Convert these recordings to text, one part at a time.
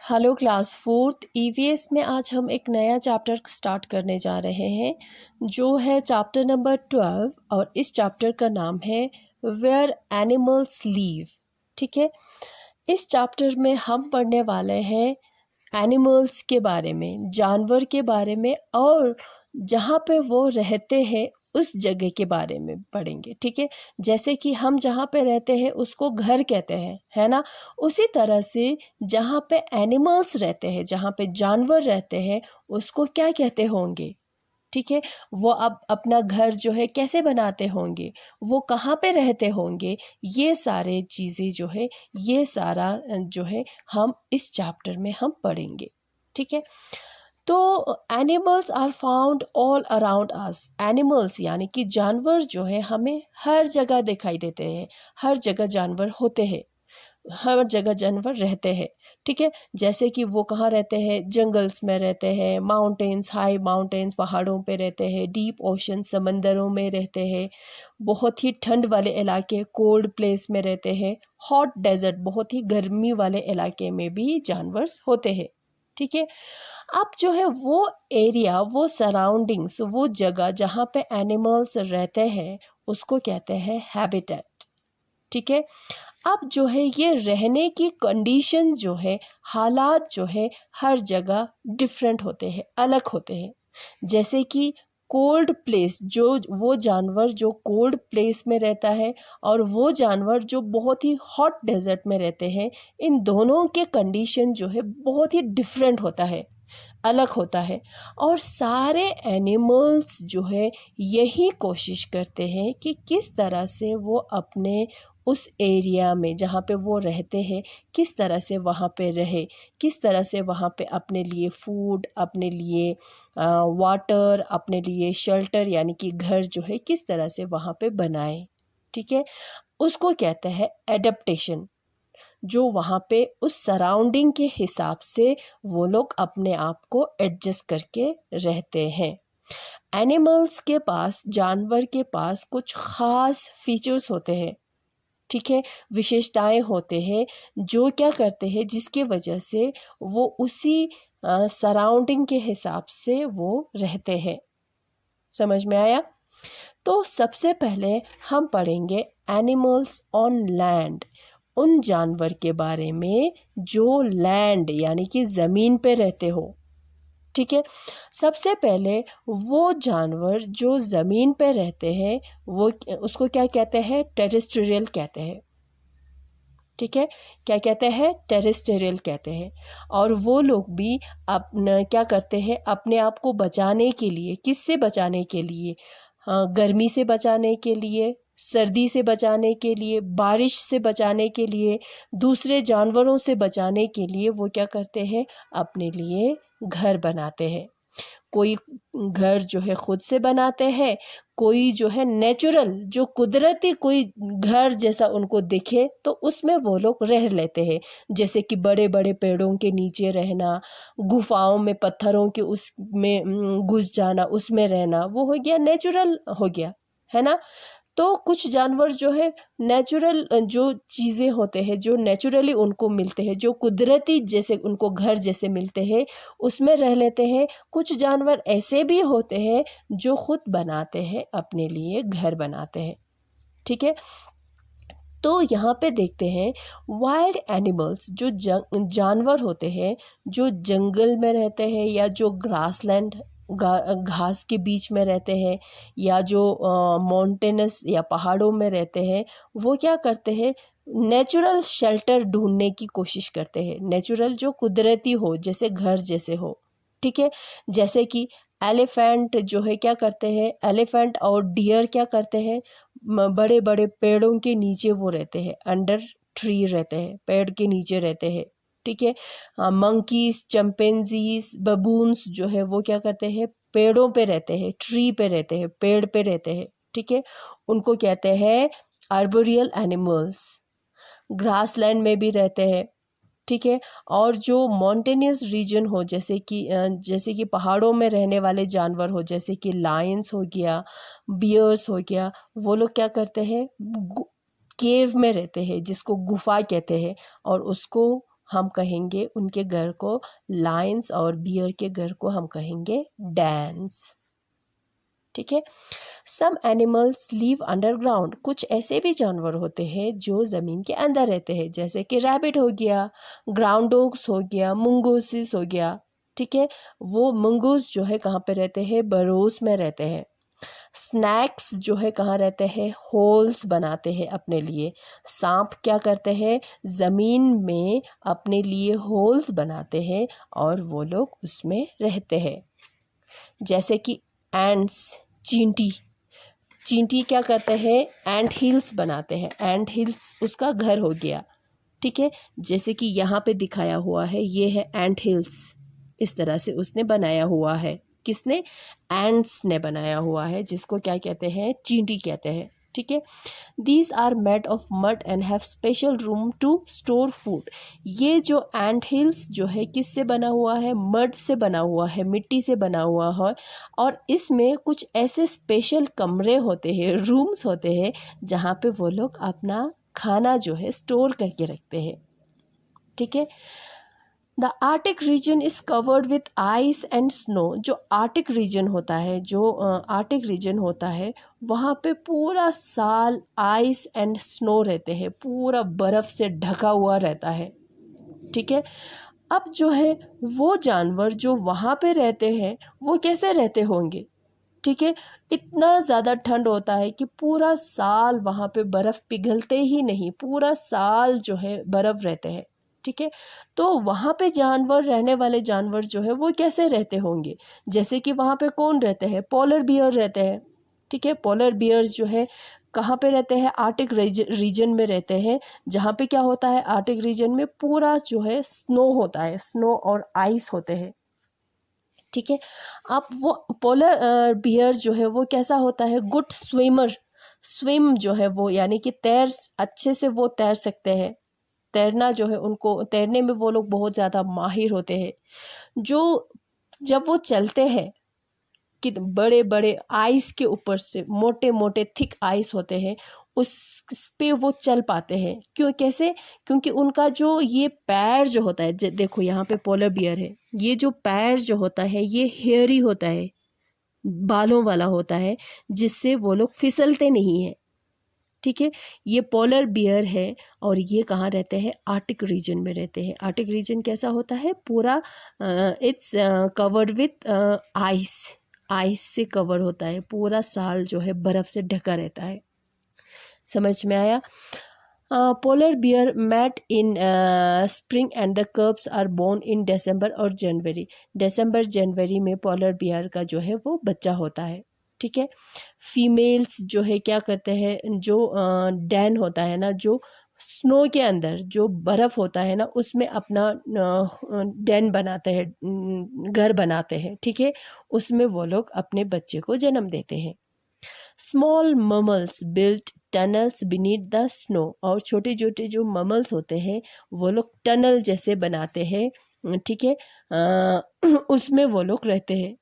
Hello class fourth EVS में आज हम एक नया चैप्टर स्टार्ट करने जा रहे हैं जो है चैप्टर नंबर 12 और इस चैप्टर का नाम है वेयर एनिमल्स लीव। ठीक है, इस चैप्टर में हम पढ़ने वाले हैं एनिमल्स के बारे में, जानवर के बारे में और जहाँ पे वो रहते हैं उस जगह के बारे में पढ़ेंगे। ठीक है, जैसे कि हम जहाँ पे रहते हैं उसको घर कहते हैं, है ना। उसी तरह से जहाँ पे एनिमल्स रहते हैं, जहाँ पे जानवर रहते हैं उसको क्या कहते होंगे। ठीक है, वो अब अपना घर जो है कैसे बनाते होंगे, वो कहाँ पे रहते होंगे, ये सारे चीज़ें जो है, ये सारा जो है हम इस चैप्टर में हम पढ़ेंगे। ठीक है, तो animals are found all around us. Animals यानी कि जानवर जो है हमें हर जगह दिखाई देते हैं, हर जगह जानवर होते हैं, हर जगह जानवर रहते हैं। ठीक है, जैसे कि वो कहाँ रहते हैं, जंगल्स में रहते हैं, माउंटेन्स, हाई माउंटेन्स, पहाड़ों पे रहते हैं, डीप ओशन, समंदरों में रहते हैं, बहुत ही ठंड वाले इलाके, कोल्ड प्लेस में रहते हैं, हॉट डेजर्ट, बहुत ही गर्मी वाले इलाके में भी जानवर होते हैं। ठीक है, अब जो है वो एरिया, वो सराउंडिंग्स, वो जगह जहाँ पे एनिमल्स रहते हैं उसको कहते हैं हैबिटेट। ठीक है, अब जो है ये रहने की कंडीशन जो है, हालात जो है हर जगह डिफरेंट होते हैं, अलग होते हैं। जैसे कि कोल्ड प्लेस, जो वो जानवर जो कोल्ड प्लेस में रहता है और वो जानवर जो बहुत ही हॉट डेजर्ट में रहते हैं, इन दोनों के कंडीशन जो है बहुत ही डिफरेंट होता है, अलग होता है। और सारे एनिमल्स जो है यही कोशिश करते हैं कि किस तरह से वो अपने उस एरिया में जहाँ पे वो रहते हैं किस तरह से वहाँ पे रहे, किस तरह से वहाँ पे अपने लिए फूड, अपने लिए वाटर, अपने लिए शेल्टर यानी कि घर जो है किस तरह से वहाँ पे बनाए। ठीक है, उसको कहते हैं एडेप्टेशन। जो वहाँ पे उस सराउंडिंग के हिसाब से वो लोग अपने आप को एडजस्ट करके रहते हैं। एनिमल्स के पास, जानवर के पास कुछ ख़ास फीचर्स होते हैं। ठीक है, विशेषताएं होते हैं जो क्या करते हैं, जिसकी वजह से वो उसी सराउंडिंग के हिसाब से वो रहते हैं। समझ में आया? तो सबसे पहले हम पढ़ेंगे एनिमल्स ऑन लैंड, उन जानवर के बारे में जो लैंड यानी कि ज़मीन पे रहते हो। ठीक है, सबसे पहले वो जानवर जो ज़मीन पे रहते हैं वो उसको क्या कहते हैं, टेरेस्ट्रियल कहते हैं। ठीक है, क्या कहते हैं, टेरेस्ट्रियल कहते हैं। और वो लोग भी अपना क्या करते हैं, अपने आप को बचाने के लिए, किससे बचाने के लिए, गर्मी से बचाने के लिए, सर्दी से बचाने के लिए, बारिश से बचाने के लिए, दूसरे जानवरों से बचाने के लिए वो क्या करते हैं, अपने लिए घर बनाते हैं। कोई घर जो है खुद से बनाते हैं, कोई जो है नेचुरल, जो कुदरती कोई घर जैसा उनको दिखे तो उसमें वो लोग रह लेते हैं। जैसे कि बड़े बड़े पेड़ों के नीचे रहना, गुफाओं में पत्थरों के उसमें घुस जाना, उसमें रहना, वो हो गया नेचुरल, हो गया, है ना। तो कुछ जानवर जो है नेचुरल, जो चीज़ें होते हैं जो नेचुरली उनको मिलते हैं, जो कुदरती जैसे उनको घर जैसे मिलते हैं उसमें रह लेते हैं। कुछ जानवर ऐसे भी होते हैं जो खुद बनाते हैं, अपने लिए घर बनाते हैं। ठीक है, तो यहाँ पे देखते हैं वाइल्ड एनिमल्स, जो जानवर होते हैं जो जंगल में रहते हैं या जो ग्रासलैंड, घास के बीच में रहते हैं, या जो माउंटेनस या पहाड़ों में रहते हैं, वो क्या करते हैं, नेचुरल शेल्टर ढूंढने की कोशिश करते हैं। नेचुरल जो कुदरती हो, जैसे घर जैसे हो। ठीक है, जैसे कि एलिफेंट जो है क्या करते हैं, एलिफेंट और डियर क्या करते हैं, बड़े बड़े पेड़ों के नीचे वो रहते हैं, अंडर ट्री रहते हैं, पेड़ के नीचे रहते हैं। ठीक है, मंकीज, चिंपैंजीज, बबून्स जो है वो क्या करते हैं, पेड़ों पे रहते हैं, ट्री पे रहते हैं, पेड़ पे रहते हैं। ठीक है, उनको कहते हैं आर्बोरियल एनिमल्स। ग्रासलैंड में भी रहते हैं। ठीक है, और जो माउंटेनियस रीजन हो, जैसे कि पहाड़ों में रहने वाले जानवर हो, जैसे कि लायंस हो गया, बियर्स हो गया, वो लोग क्या करते हैं, केव में रहते हैं, जिसको गुफा कहते हैं, और उसको हम कहेंगे उनके घर को लायंस और बियर के घर को हम कहेंगे डेन्स। ठीक है। सम एनिमल्स लिव अंडरग्राउंड, कुछ ऐसे भी जानवर होते हैं जो ज़मीन के अंदर रहते हैं, जैसे कि रैबिट हो गया, ग्राउंड डॉग्स हो गया, मंगूसिस हो गया। ठीक है, वो मंगूस जो है कहाँ पे रहते हैं, बरोस में रहते हैं। स्नैक्स जो है कहाँ रहते हैं, होल्स बनाते हैं अपने लिए। सांप क्या करते हैं, ज़मीन में अपने लिए होल्स बनाते हैं और वो लोग उसमें रहते हैं। जैसे कि एंट्स, चींटी, चींटी क्या करते हैं, एंट हिल्स बनाते हैं। एंट हिल्स उसका घर हो गया। ठीक है, जैसे कि यहाँ पे दिखाया हुआ है, ये है एंट हिल्स, इस तरह से उसने बनाया हुआ है। किसने, एंट्स ने बनाया हुआ है, जिसको क्या कहते हैं, चींटी कहते हैं। ठीक है, these are made of mud and have special room to store food. ये जो एंट हिल्स जो है किससे बना हुआ है, मड से बना हुआ है, मिट्टी से बना हुआ है। और इसमें कुछ ऐसे स्पेशल कमरे होते हैं, रूम्स होते हैं, जहाँ पे वो लोग अपना खाना जो है स्टोर करके रखते हैं। ठीक है, the arctic region is covered with ice and snow. जो आर्टिक रीजन होता है, आर्टिक रीजन होता है, वहाँ पे पूरा साल आइस एंड स्नो रहते हैं, पूरा बर्फ़ से ढका हुआ रहता है। ठीक है, अब जो है वो जानवर जो वहाँ पे रहते हैं वो कैसे रहते होंगे। ठीक है, इतना ज़्यादा ठंड होता है कि पूरा साल वहाँ पे बर्फ़ पिघलते ही नहीं, पूरा साल जो है बर्फ़ रहते हैं। ठीक है, तो वहाँ पे जानवर, रहने वाले जानवर जो है वो कैसे रहते होंगे, जैसे कि वहाँ पे कौन रहते हैं, पोलर बियर रहते हैं। ठीक है, पोलर बियर्स जो है कहाँ पे रहते हैं, आर्टिक रीजन में रहते हैं, जहाँ पे क्या होता है, आर्टिक रीजन में पूरा जो है स्नो होता है, स्नो और आइस होते हैं। ठीक है, अब वो पोलर बियर जो है वो कैसा होता है, गुड स्विमर। स्विम जो है वो यानी कि अच्छे से वो तैर सकते हैं। तैरना जो है, उनको तैरने में वो लोग बहुत ज़्यादा माहिर होते हैं। जो जब वो चलते हैं कि बड़े बड़े आइस के ऊपर से, मोटे मोटे थिक आइस होते हैं, उस पे वो चल पाते हैं। क्यों, कैसे, क्योंकि उनका जो ये पैर जो होता है, देखो यहाँ पे पोलर बियर है, ये जो पैर जो होता है ये हेयरी होता है, बालों वाला होता है, जिससे वो लोग फिसलते नहीं हैं। ठीक है, ये पोलर बियर है और ये कहाँ रहते हैं, आर्टिक रीजन में रहते हैं। आर्टिक रीजन कैसा होता है, पूरा it's covered with ice, ice से कवर होता है, पूरा साल जो है बर्फ़ से ढका रहता है। समझ में आया। Polar bear mate in spring and the cubs are born in दिसंबर और जनवरी। दिसंबर जनवरी में पोलर बियर का जो है वो बच्चा होता है। ठीक है, फीमेल्स जो है क्या करते हैं, जो डैन होता है ना, जो स्नो के अंदर जो बर्फ़ होता है ना, उसमें अपना डैन बनाते हैं, घर बनाते हैं। ठीक है, उसमें वो लोग अपने बच्चे को जन्म देते हैं। Small mammals built tunnels beneath the snow. और छोटे छोटे जो ममल्स होते हैं वो लोग टनल जैसे बनाते हैं। ठीक है, उसमें वो लोग रहते हैं।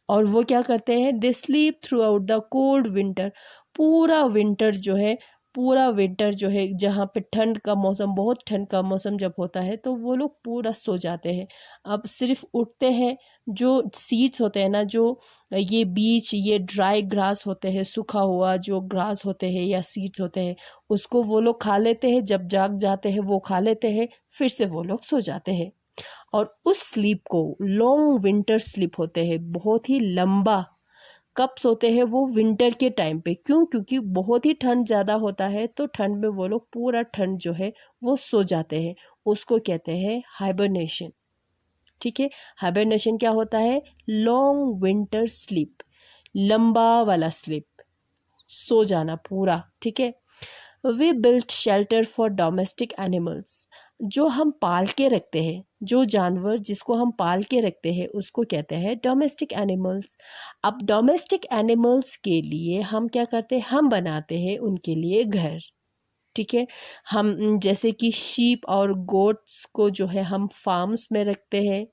और वो क्या करते हैं, they sleep through out the cold winter. पूरा विंटर जो है, पूरा विंटर जो है, जहाँ पे ठंड का मौसम, बहुत ठंड का मौसम जब होता है तो वो लोग पूरा सो जाते हैं। अब सिर्फ उठते हैं, जो सीड्स होते हैं ना, जो ये बीच, ये ड्राई ग्रास होते हैं, सूखा हुआ जो ग्रास होते हैं या सीड्स होते हैं, उसको वो लोग खा लेते हैं। जब जाग जाते हैं वो खा लेते हैं, फिर से वो लोग सो जाते हैं। और उस स्लीप को लॉन्ग विंटर स्लीप होते हैं, बहुत ही लंबा। कब सोते हैं वो, विंटर के टाइम पे। क्यों, क्योंकि बहुत ही ठंड ज़्यादा होता है, तो ठंड में वो लोग पूरा ठंड जो है वो सो जाते हैं। उसको कहते हैं हाइबरनेशन। ठीक है, हाइबरनेशन क्या होता है, लॉन्ग विंटर स्लीप, लंबा वाला स्लीप, सो जाना पूरा। ठीक है, we built shelter for domestic animals. जो हम पाल के रखते हैं, जो जानवर जिसको हम पाल के रखते हैं उसको कहते हैं डोमेस्टिक एनिमल्स। अब डोमेस्टिक एनिमल्स के लिए हम क्या करते हैं, हम बनाते हैं उनके लिए घर। ठीक है, हम जैसे कि शीप और गोट्स को जो है हम फार्म्स में रखते हैं।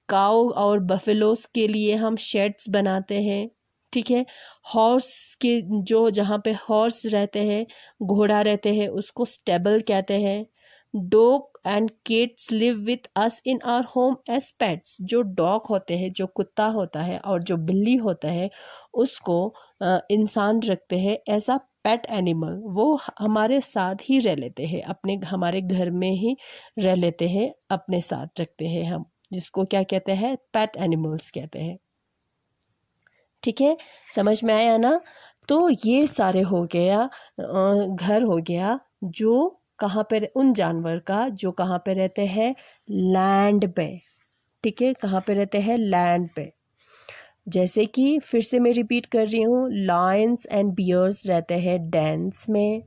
काऊ और बफेलोस के लिए हम शेड्स बनाते हैं। ठीक है, हॉर्स के जो, जहाँ पे हॉर्स रहते हैं, घोड़ा रहते हैं, उसको स्टेबल कहते हैं। Dog and kids live with us in our home as pets. जो डॉग होते हैं, जो कुत्ता होता है और जो बिल्ली होता है, उसको इंसान रखते हैं एज अ पेट एनिमल। वो हमारे साथ ही रह लेते हैं, हमारे घर में ही रह लेते हैं, अपने साथ रखते हैं हम, जिसको क्या कहते हैं, पेट एनिमल्स कहते हैं। ठीक है, समझ में आया ना। तो ये सारे हो गया, घर हो गया जो कहाँ पे, उन जानवर का जो कहाँ पे रहते हैं, लैंड पे। ठीक है, कहाँ पे रहते हैं, लैंड पे। जैसे कि फिर से मैं रिपीट कर रही हूँ, लायंस एंड बियर्स रहते हैं डेंस में।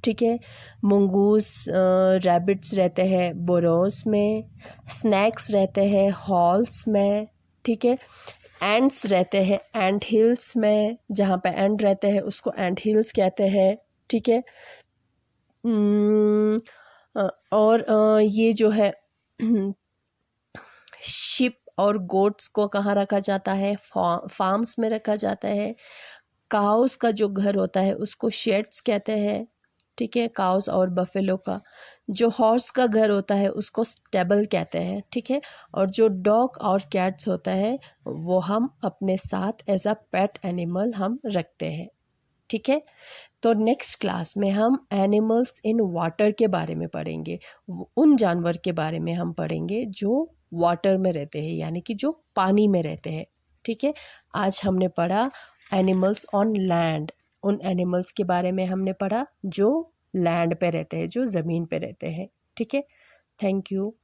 ठीक है, मंगूस रैबिट्स रहते हैं बोरोस में। स्नैक्स रहते हैं हॉल्स में। ठीक है, एंड्स रहते हैं एंट हिल्स में। जहाँ पे एंड रहते हैं उसको एंट हिल्स कहते हैं। ठीक है, और ये जो है शिप और गोट्स को कहाँ रखा जाता है, फार्म्स में रखा जाता है। काउस का जो घर होता है उसको शेड्स कहते हैं। ठीक है, काउस और बफेलो का। जो हॉर्स का घर होता है उसको स्टेबल कहते हैं। ठीक है, और जो डॉग और कैट्स होता है वो हम अपने साथ एज अ पेट एनिमल हम रखते हैं। ठीक है, तो नेक्स्ट क्लास में हम एनिमल्स इन वाटर के बारे में पढ़ेंगे। उन जानवर के बारे में हम पढ़ेंगे जो वाटर में रहते हैं, यानी कि जो पानी में रहते हैं। ठीक है, आज हमने पढ़ा एनिमल्स ऑन लैंड। उन एनिमल्स के बारे में हमने पढ़ा जो लैंड पे रहते हैं, जो ज़मीन पे रहते हैं। ठीक है, थैंक यू।